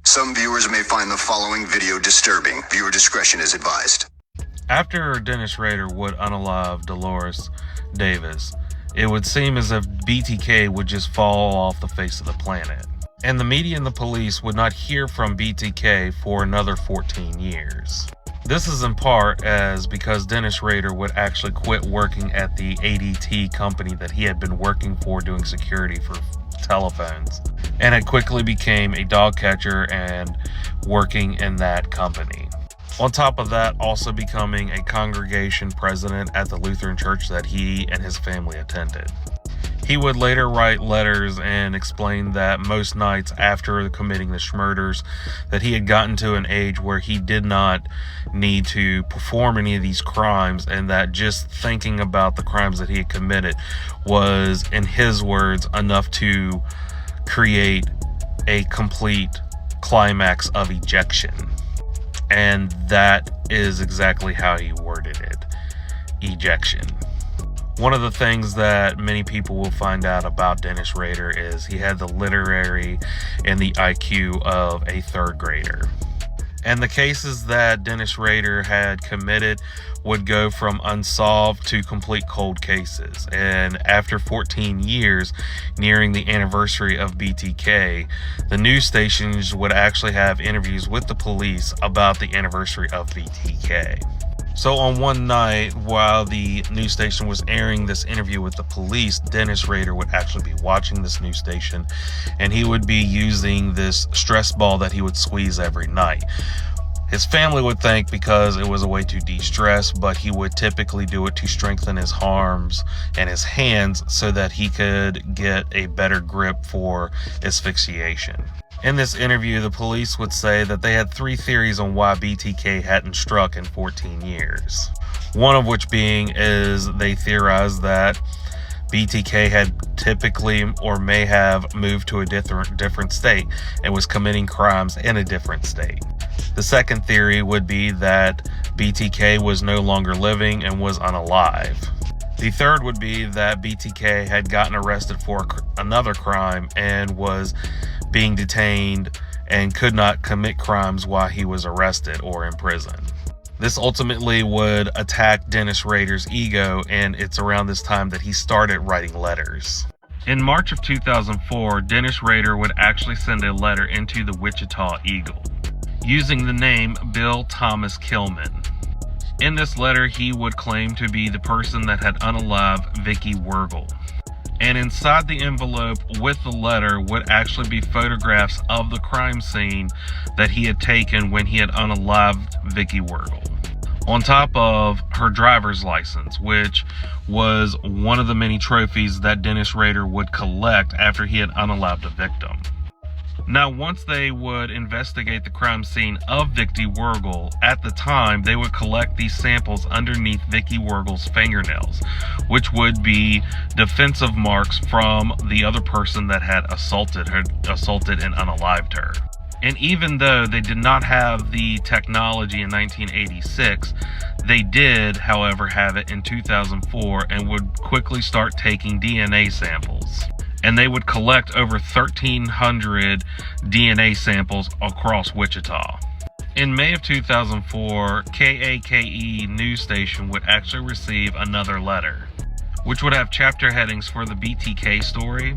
Some viewers may find the following video disturbing. Viewer discretion is advised. After Dennis Rader would unalive Dolores Davis, it would seem as if BTK would just fall off the face of the planet. And the media and the police would not hear from BTK for another 14 years. This is in part because Dennis Rader would actually quit working at the ADT company that he had been working for doing security for telephones, and it quickly became a dog catcher and working in that company. On top of that, also becoming a congregation president at the Lutheran church that he and his family attended. He would later write letters and explain that most nights after committing the murders that he had gotten to an age where he did not need to perform any of these crimes, and that just thinking about the crimes that he had committed was, in his words, enough to create a complete climax of ejection. And that is exactly how he worded it. Ejection. One of the things that many people will find out about Dennis Rader is he had the literary and the IQ of a third grader. And the cases that Dennis Rader had committed would go from unsolved to complete cold cases. And after 14 years, nearing the anniversary of BTK, the news stations would actually have interviews with the police about the anniversary of BTK. So on one night, while the news station was airing this interview with the police, Dennis Rader would actually be watching this news station, and he would be using this stress ball that he would squeeze every night. His family would think because it was a way to de-stress, but he would typically do it to strengthen his arms and his hands so that he could get a better grip for asphyxiation. In this interview, the police would say that they had 3 theories on why BTK hadn't struck in 14 years. One of which being is they theorized that BTK had typically or may have moved to a different state and was committing crimes in a different state. The second theory would be that BTK was no longer living and was unalive. The third would be that BTK had gotten arrested for another crime and was being detained and could not commit crimes while he was arrested or in prison. This ultimately would attack Dennis Rader's ego, and it's around this time that he started writing letters. In March of 2004, Dennis Rader would actually send a letter into the Wichita Eagle using the name Bill Thomas Kilman. In this letter, he would claim to be the person that had unalived Vicky Wergel. And inside the envelope with the letter would actually be photographs of the crime scene that he had taken when he had unalived Vicky Wergel, on top of her driver's license, which was one of the many trophies that Dennis Rader would collect after he had unalived a victim. Now, once they would investigate the crime scene of Vicky Wergel, at the time, they would collect these samples underneath Vicky Wergel's fingernails, which would be defensive marks from the other person that had assaulted and unalived her. And even though they did not have the technology in 1986, they did, however, have it in 2004 and would quickly start taking DNA samples. And they would collect over 1,300 DNA samples across Wichita. In May of 2004, KAKE news station would actually receive another letter, which would have chapter headings for the BTK story,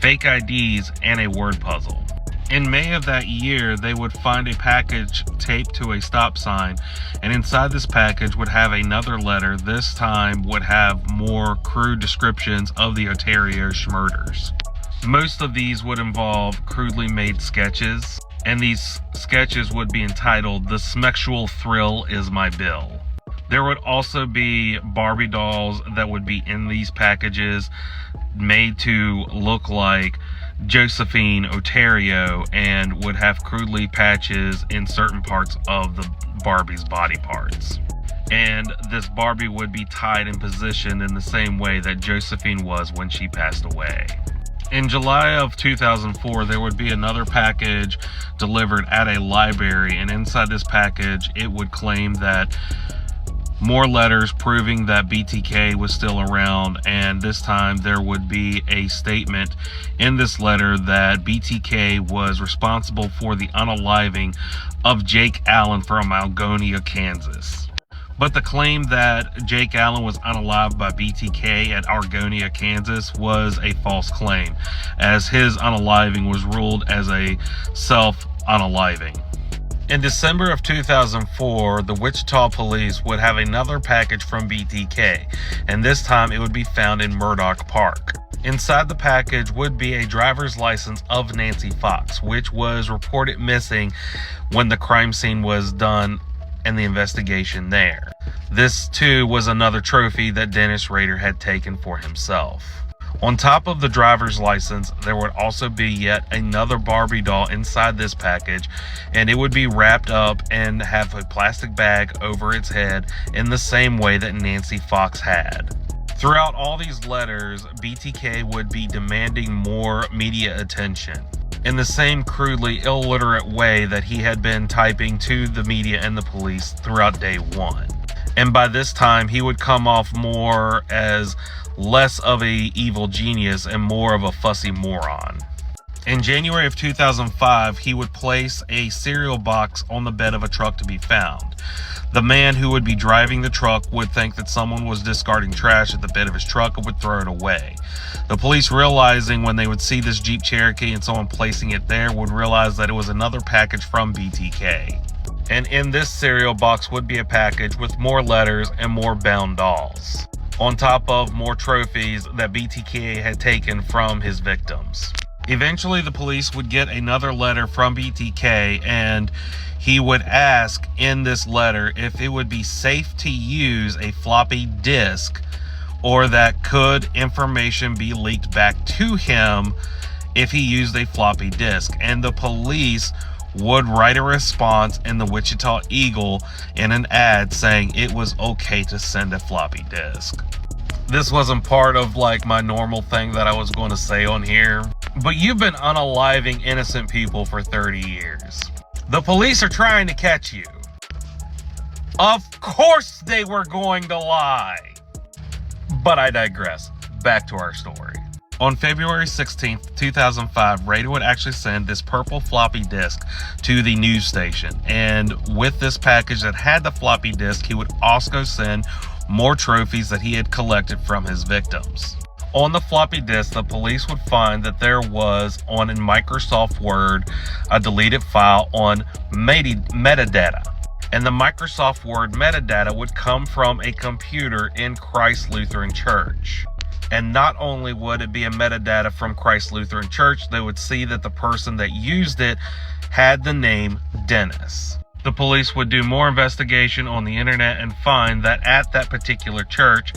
fake IDs, and a word puzzle. In May of that year, they would find a package taped to a stop sign, and inside this package would have another letter. This time would have more crude descriptions of the Ontario murders. Most of these would involve crudely made sketches, and these sketches would be entitled "The Smexual Thrill Is My Bill." There would also be Barbie dolls that would be in these packages, made to look like Josephine Ontario, and would have crudely patches in certain parts of the Barbie's body parts. And this Barbie would be tied and positioned in the same way that Josephine was when she passed away. In July of 2004, there would be another package delivered at a library, and inside this package, it would claim that more letters proving that BTK was still around, and this time there would be a statement in this letter that BTK was responsible for the unaliving of Jake Allen from Algonia, Kansas. But the claim that Jake Allen was unalived by BTK at Algonia, Kansas was a false claim, as his unaliving was ruled as a self-unaliving. In December of 2004, the Wichita police would have another package from BTK, and this time it would be found in Murdoch Park. Inside the package would be a driver's license of Nancy Fox, which was reported missing when the crime scene was done and the investigation there. This too was another trophy that Dennis Rader had taken for himself. On top of the driver's license, there would also be yet another Barbie doll inside this package, and it would be wrapped up and have a plastic bag over its head in the same way that Nancy Fox had. Throughout all these letters, BTK would be demanding more media attention in the same crudely illiterate way that he had been typing to the media and the police throughout day one. And by this time, he would come off more as less of a evil genius and more of a fussy moron. In January of 2005, he would place a cereal box on the bed of a truck to be found. The man who would be driving the truck would think that someone was discarding trash at the bed of his truck and would throw it away. The police, realizing when they would see this Jeep Cherokee and someone placing it there, would realize that it was another package from BTK. And in this cereal box would be a package with more letters and more bound dolls, on top of more trophies that BTK had taken from his victims. Eventually, the police would get another letter from BTK, and he would ask in this letter if it would be safe to use a floppy disk, or that could information be leaked back to him if he used a floppy disk. And the police would write a response in the Wichita Eagle in an ad saying it was okay to send a floppy disk. This wasn't part of like my normal thing that I was going to say on here, but you've been unaliving innocent people for 30 years. The police are trying to catch you. Of course they were going to lie. But I digress. Back to our story. On February 16th, 2005, Rader would actually send this purple floppy disk to the news station. And with this package that had the floppy disk, he would also send more trophies that he had collected from his victims. On the floppy disk, the police would find that there was, on in Microsoft Word, a deleted file on metadata. And the Microsoft Word metadata would come from a computer in Christ Lutheran Church. And not only would it be a metadata from Christ Lutheran Church, they would see that the person that used it had the name Dennis. The police would do more investigation on the internet and find that at that particular church,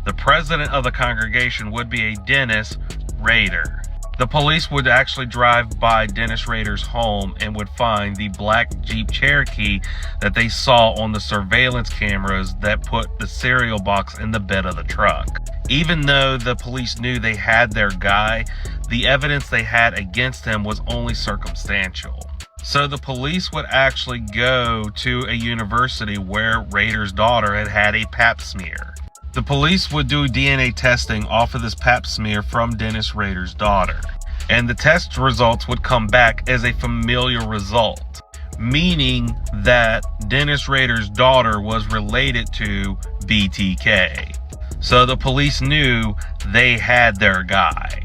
the president of the congregation would be a Dennis Rader. The police would actually drive by Dennis Rader's home and would find the black Jeep Cherokee that they saw on the surveillance cameras that put the cereal box in the bed of the truck. Even though the police knew they had their guy, the evidence they had against him was only circumstantial. So the police would actually go to a university where Rader's daughter had had a pap smear. The police would do DNA testing off of this pap smear from Dennis Rader's daughter, and the test results would come back as a familial result, meaning that Dennis Rader's daughter was related to BTK. So the police knew they had their guy.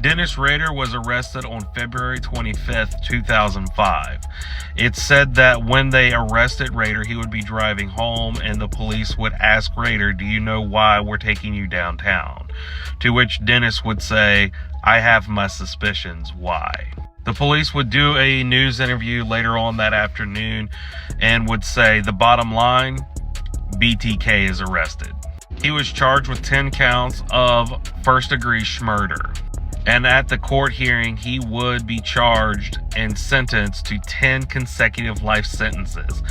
Dennis Rader was arrested on February 25th, 2005. It's said that when they arrested Rader, he would be driving home and the police would ask Rader, "Do you know why we're taking you downtown?" To which Dennis would say, "I have my suspicions why." The police would do a news interview later on that afternoon and would say, "The bottom line, BTK is arrested." He was charged with 10 counts of first-degree murder. And at the court hearing, he would be charged and sentenced to 10 consecutive life sentences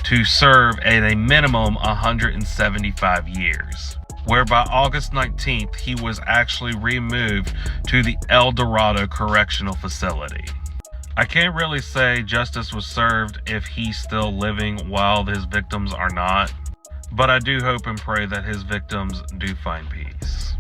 to serve at a minimum 175 years. Where by August 19th, he was actually removed to the El Dorado Correctional Facility. I can't really say justice was served if he's still living while his victims are not. But I do hope and pray that his victims do find peace.